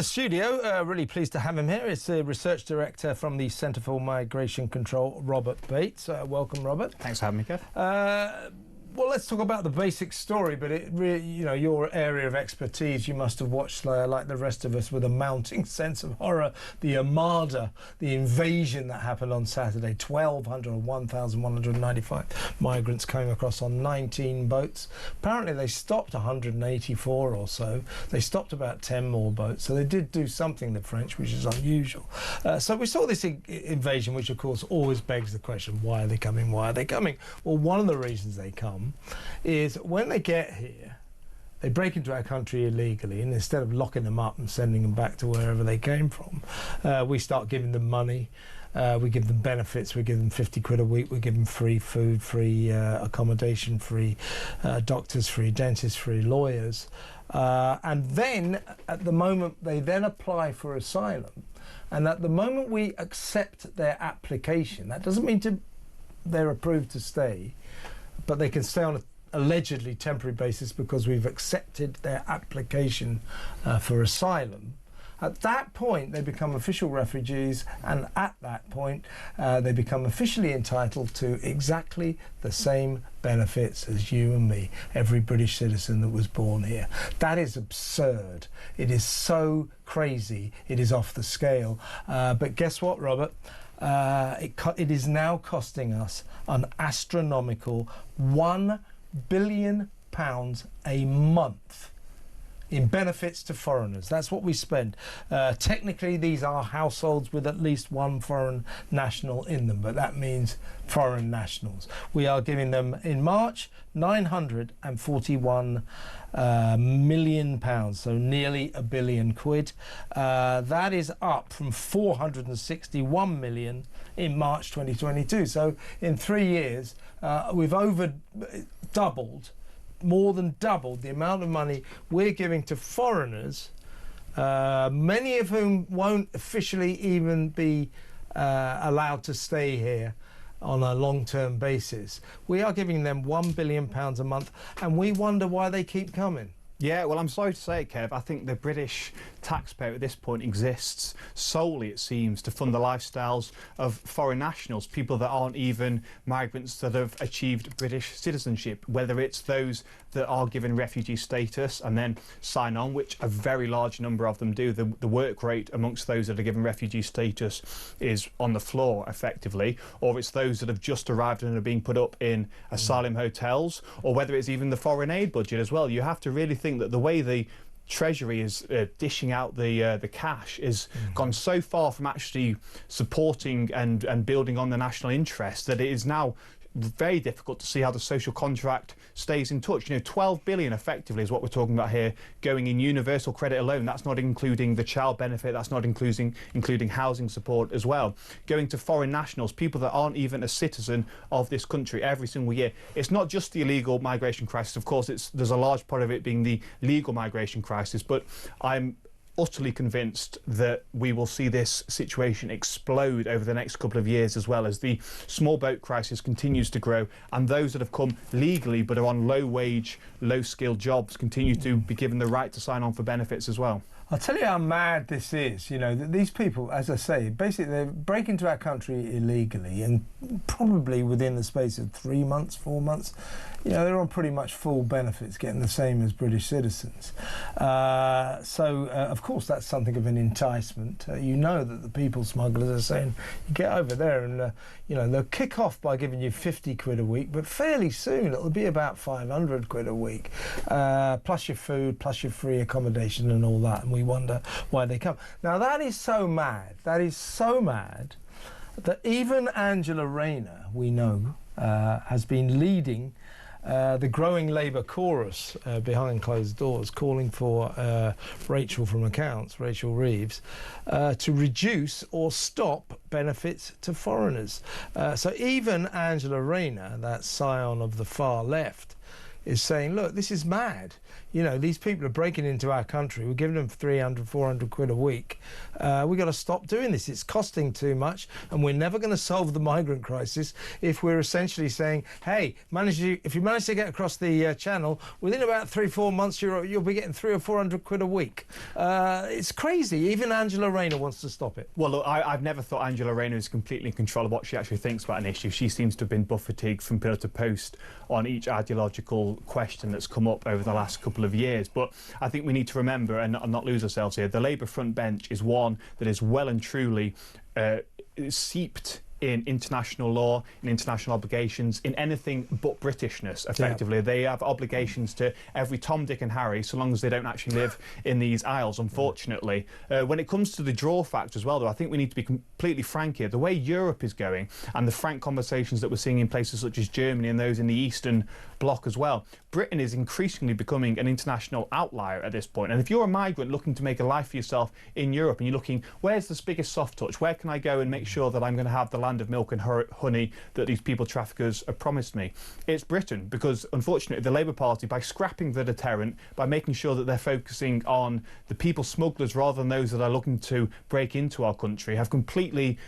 the studio, really pleased to have him here. It's the Research Director from the Centre for Migration Control, Robert Bates. Welcome, Robert. Thanks for having me, Kev. Well, let's talk about the basic story, but it really, you know, your area of expertise, you must have watched, like the rest of us, with a mounting sense of horror, the Armada, the invasion that happened on Saturday. 1,195 migrants came across on 19 boats. Apparently they stopped 184 or so. They stopped about 10 more boats, so they did do something, the French, which is unusual. So we saw this invasion, which of course always begs the question, why are they coming? Why are they coming? Well, one of the reasons they come is when they get here, they break into our country illegally, and instead of locking them up and sending them back to wherever they came from, we start giving them money. We give them benefits. We give them 50 quid a week. We give them free food, free accommodation, free doctors, free dentists, free lawyers. And then at the moment they then apply for asylum, and at the moment we accept their application, that doesn't mean they're approved to stay, but they can stay on an allegedly temporary basis because we've accepted their application for asylum. At that point, they become official refugees, and at that point, they become officially entitled to exactly the same benefits as you and me, every British citizen that was born here. That is absurd. It is so crazy. It is off the scale. But guess what, Robert? It is now costing us an astronomical £1 billion a month in benefits to foreigners. That's what we spend. Technically, these are households with at least one foreign national in them, but that means foreign nationals. We are giving them, in March, £941 million, so nearly £1 billion. That is up from 461 million in March 2022. So in 3 years, we've more than doubled the amount of money we're giving to foreigners, many of whom won't officially even be allowed to stay here on a long-term basis. We are giving them £1 billion a month, and we wonder why they keep coming. Yeah, well, I'm sorry to say it, Kev. I think the British taxpayer at this point exists solely, it seems, to fund the lifestyles of foreign nationals, people that aren't even migrants that have achieved British citizenship, whether it's those that are given refugee status and then sign on, which a very large number of them do. The work rate amongst those that are given refugee status is on the floor, effectively, or it's those that have just arrived and are being put up in asylum hotels, or whether it's even the foreign aid budget as well. You have to really think that the way the Treasury is dishing out the cash is gone so far from actually supporting and building on the national interest that it is now very difficult to see how the social contract stays in touch. You know, 12 billion effectively is what we're talking about here, going in universal credit alone. That's not including the child benefit, that's not including housing support as well. Going to foreign nationals, people that aren't even a citizen of this country every single year. It's not just the illegal migration crisis, of course, there's a large part of it being the legal migration crisis, but I'm utterly convinced that we will see this situation explode over the next couple of years, as well as the small boat crisis continues to grow, and those that have come legally but are on low wage, low skilled jobs continue to be given the right to sign on for benefits as well. I'll tell you how mad this is. You know, these people, as I say, basically they break into our country illegally, and probably within the space of 3 months, 4 months, you know, they're on pretty much full benefits, getting the same as British citizens. Of course, that's something of an enticement. You know that the people smugglers are saying, you get over there and, you know, they'll kick off by giving you 50 quid a week, but fairly soon it'll be about 500 quid a week, plus your food, plus your free accommodation and all that. And we wonder why they come. Now, that is so mad. That is so mad that even Angela Rayner, we know, has been leading the growing Labour chorus behind closed doors, calling for Rachel from Accounts, Rachel Reeves, to reduce or stop benefits to foreigners. So even Angela Rayner, that scion of the far left, is saying, look, this is mad. You know, these people are breaking into our country. We're giving them 300, 400 quid a week. We've got to stop doing this. It's costing too much, and we're never going to solve the migrant crisis if we're essentially saying, hey, if you manage to get across the channel, within about 3-4 months, you'll be getting 300 or 400 quid a week. It's crazy. Even Angela Rayner wants to stop it. Well, look, I've never thought Angela Rayner is completely in control of what she actually thinks about an issue. She seems to have been buffeted from pillar to post on each ideological question that's come up over the last couple of years. But I think we need to remember and not lose ourselves here. The Labour front bench is one that is well and truly seeped in international law, in international obligations, in anything but Britishness, effectively. Yeah. They have obligations to every Tom, Dick and Harry, so long as they don't actually live in these isles, unfortunately. When it comes to the draw factor as well, though, I think we need to be completely frank here. The way Europe is going and the frank conversations that we're seeing in places such as Germany and those in the Eastern Bloc as well, Britain is increasingly becoming an international outlier at this point. And if you're a migrant looking to make a life for yourself in Europe and you're looking, where's the biggest soft touch? Where can I go and make sure that I'm going to have the land of milk and honey that these people traffickers have promised me? It's Britain, because unfortunately the Labour Party, by scrapping the deterrent, by making sure that they're focusing on the people smugglers rather than those that are looking to break into our country, have completely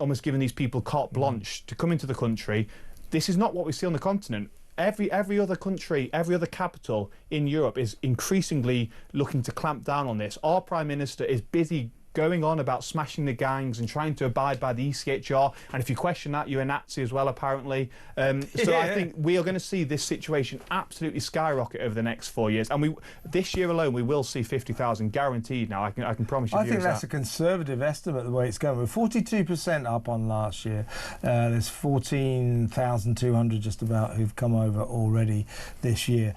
almost given these people carte blanche to come into the country. This is not what we see on the continent. Every other country, every other capital in Europe is increasingly looking to clamp down on this. Our Prime Minister is busy going on about smashing the gangs and trying to abide by the ECHR, and if you question that, you're a Nazi as well, apparently. So I think we are going to see this situation absolutely skyrocket over the next 4 years, and this year alone we will see 50,000 guaranteed. Now I can promise you. I think that's a conservative estimate the way it's going. We're 42% up on last year. There's 14,200 just about who've come over already this year.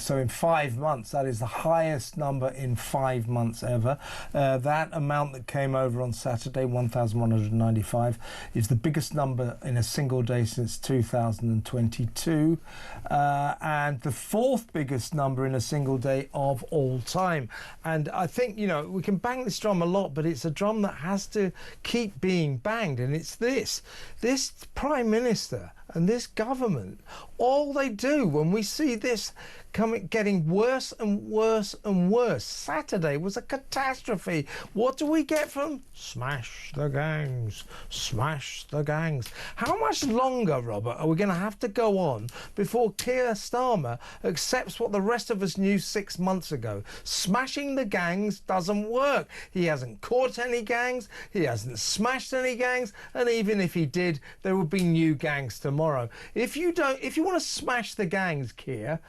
So in 5 months, that is the highest number in 5 months ever. That amount that came over on Saturday, 1,195, is the biggest number in a single day since 2022, and the fourth biggest number in a single day of all time. And I think, you know, we can bang this drum a lot, but it's a drum that has to keep being banged, and it's this Prime Minister and this government, all they do when we see this getting worse and worse and worse. Saturday was a catastrophe. What do we get from? Smash the gangs, smash the gangs. How much longer, Robert, are we going to have to go on before Keir Starmer accepts what the rest of us knew 6 months ago? Smashing the gangs doesn't work. He hasn't caught any gangs, he hasn't smashed any gangs, and even if he did, there would be new gangs tomorrow. If you want to smash the gangs, Keir,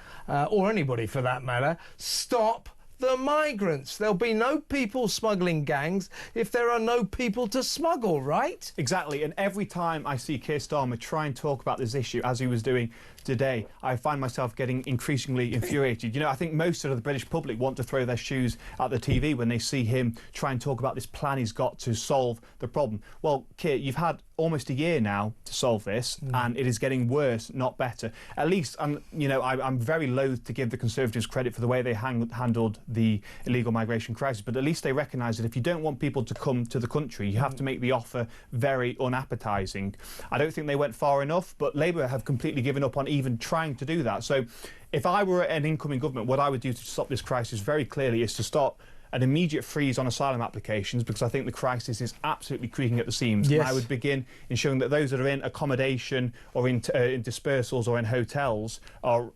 or anybody for that matter, stop the migrants. There'll be no people smuggling gangs if there are no people to smuggle, right? Exactly, and every time I see Keir Starmer try and talk about this issue, as he was doing today, I find myself getting increasingly infuriated. You know, I think most of the British public want to throw their shoes at the TV when they see him try and talk about this plan he's got to solve the problem. Well, Keir, you've had almost a year now to solve this, and it is getting worse, not better. At least, you know, I'm very loath to give the Conservatives credit for the way they handled the illegal migration crisis, but at least they recognise that if you don't want people to come to the country, you have to make the offer very unappetising. I don't think they went far enough, but Labour have completely given up on even trying to do that. So if I were an incoming government, what I would do to stop this crisis very clearly is to stop an immediate freeze on asylum applications, because I think the crisis is absolutely creaking at the seams. Yes. And I would begin ensuring that those that are in accommodation or in dispersals or in hotels are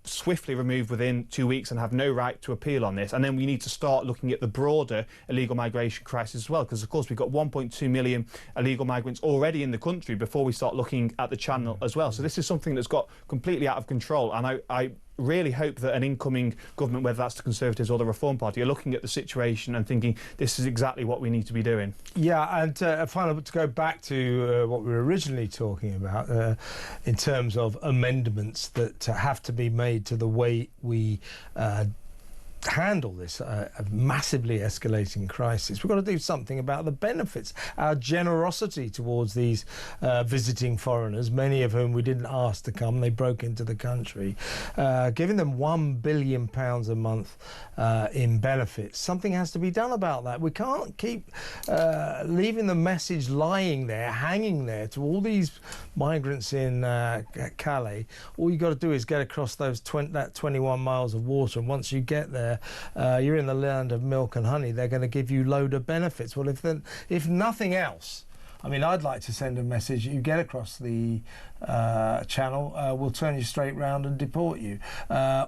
swiftly removed within 2 weeks and have no right to appeal on this. And then we need to start looking at the broader illegal migration crisis as well, because of course we've got 1.2 million illegal migrants already in the country before we start looking at the channel as well. So this is something that's got completely out of control, and I really hope that an incoming government, whether that's the Conservatives or the Reform Party, are looking at the situation and thinking this is exactly what we need to be doing. Yeah, and finally, to go back to what we were originally talking about in terms of amendments that have to be made to the way we handle this massively escalating crisis, we've got to do something about the benefits, our generosity towards these visiting foreigners, many of whom we didn't ask to come. They broke into the country, giving them £1 billion a month in benefits. Something has to be done about that. We can't keep leaving the message lying there, hanging there to all these migrants in Calais. All you've got to do is get across that 21 miles of water, and once you get there, you're in the land of milk and honey. They're going to give you load of benefits. Well, if nothing else, I mean, I'd like to send a message. You get across the channel, we'll turn you straight round and deport you.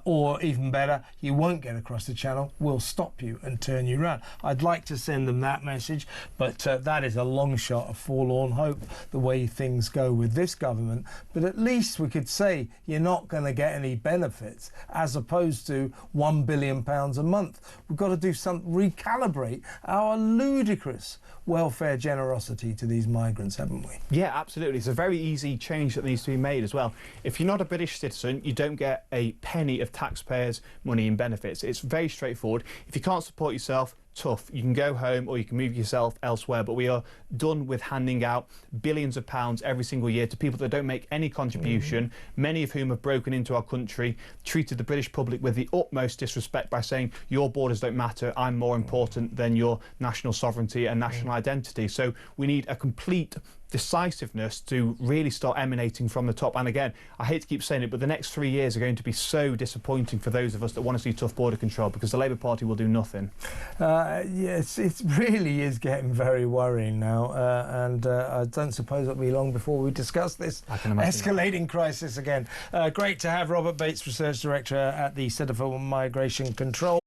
Or even better, you won't get across the channel, we'll stop you and turn you round. I'd like to send them that message, but that is a long shot of forlorn hope, the way things go with this government. But at least we could say you're not going to get any benefits, as opposed to £1 billion a month. We've got to do something, recalibrate our ludicrous welfare generosity to these migrants, haven't we? Yeah, absolutely. It's a very easy change that needs to be made as well. If you're not a British citizen, you don't get a penny of taxpayers' money in benefits. It's very straightforward. If you can't support yourself, tough. You can go home or you can move yourself elsewhere, but we are done with handing out billions of pounds every single year to people that don't make any contribution, many of whom have broken into our country, treated the British public with the utmost disrespect by saying your borders don't matter, I'm more important than your national sovereignty and national identity. So we need a complete decisiveness to really start emanating from the top. And again, I hate to keep saying it, but the next 3 years are going to be so disappointing for those of us that want to see tough border control, because the Labour Party will do nothing. Yes, it really is getting very worrying now, and I don't suppose it'll be long before we discuss this escalating crisis again. Great to have Robert Bates, Research Director at the Centre for Migration Control.